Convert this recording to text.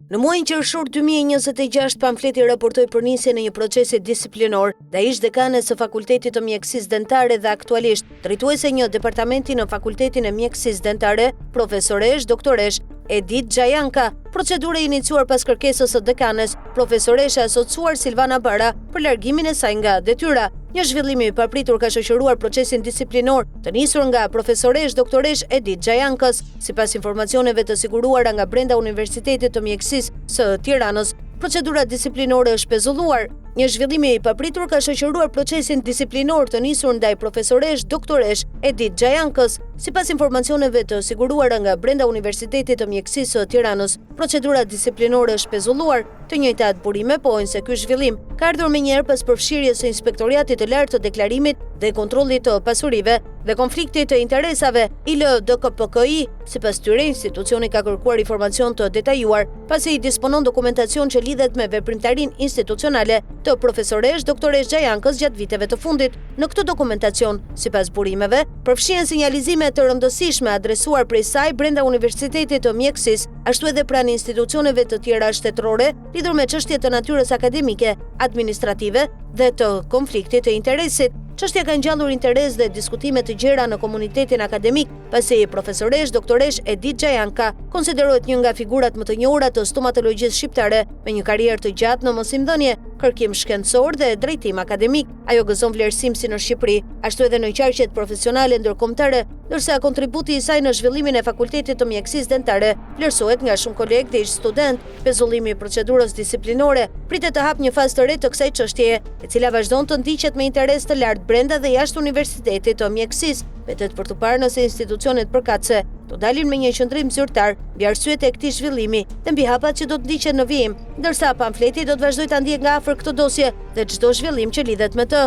Në muajin qershor 2026, pamfleti raportoi për nisjen e një procesi disiplinor ndaj ish dekanes së Fakultetit të Mjekësisë Dentare dhe aktualisht drejtuese një departamenti në Fakultetin e Mjekësisë Dentare, profesoresh doktoresh Edith Xhajanka. Procedura iniciuar pas kërkesës së dekanes, profesoresha asociuar Silvana Bara për largimin e saj nga detyra. Një zhvillim i papritur ka shoqëruar procesin disiplinor të nisur nga profesoresh doktoresh Edith Xhajankës. Sipas informacioneve të siguruara nga brenda Universitetit të Mjekësisë së Tiranës, procedura disiplinore është pezulluar. Një zhvillim i papritur ka shoqëruar procesin disiplinor të nisur ndaj profesoresh doktoresh Edith Xhajankës. Sipas informacioneve të siguruara nga brenda Universitetit të Mjekësisë së Tiranës, procedura disiplinore është pezulluar. Të njëjtat burime pojnë se ky zhvillim ka ardhur menjëherë pas përfshirjes së Inspektoriatit të Lartë të Deklarimit dhe Kontrollit të Pasurive dhe konfliktit të interesave ILDKPKI. Sipas tyre, institucioni ka kërkuar informacion të detajuar pasi i disponon dokumentacion që lidhet me veprimtarinë institucionale të profesoresh doktoresh Xhajankës gjatë viteve të fundit. Në këtë dokumentacion, sipas burimeve, përfshihen sinjalizime të rëndësishme adresuar prej saj brenda Universitetit të Mjekësisë, ashtu edhe pranë institucioneve të tjera shtetërore lidhur me çështje të natyrës akademike, administrative dhe të konfliktit të interesit. Çështja ka ngjallur interes dhe diskutime të gjera në komunitetin akademik, pasi profesoresh doktoresh Edith Xhajanka konsiderohet një nga figurat më të njohura të stomatologjisë shqiptare, me një karrierë të gjatë në mosimdhënie, kërkim shkencor dhe drejtim akademik. Ajo gëzon vlerësim si në Shqipëri, ashtu edhe në qarqet profesionale ndërkombëtare, ndërsa kontributi i saj në zhvillimin e Fakultetit të Mjekësisë Dentare vlerësohet nga shumë kolegë dhe ish student. Pezullimi i procedurës disiplinore pritet të hapë një fazë të re të kësaj çështjeje, e cila vazhdon të ndiqet me interes të lartë brenda dhe jashtë Universitetit të Mjekësisë. Mbetet për të parë nëse institucionet përkatëse do dalin me një qëndrim zyrtar mbi arsyet e këtij zhvillimi dhe mbi hapat që do të ndiqen në vijim, ndërsa pamfleti do të vazhdojë ta ndjejë nga afër këtë dosje dhe çdo zhvillim që lidhet me të.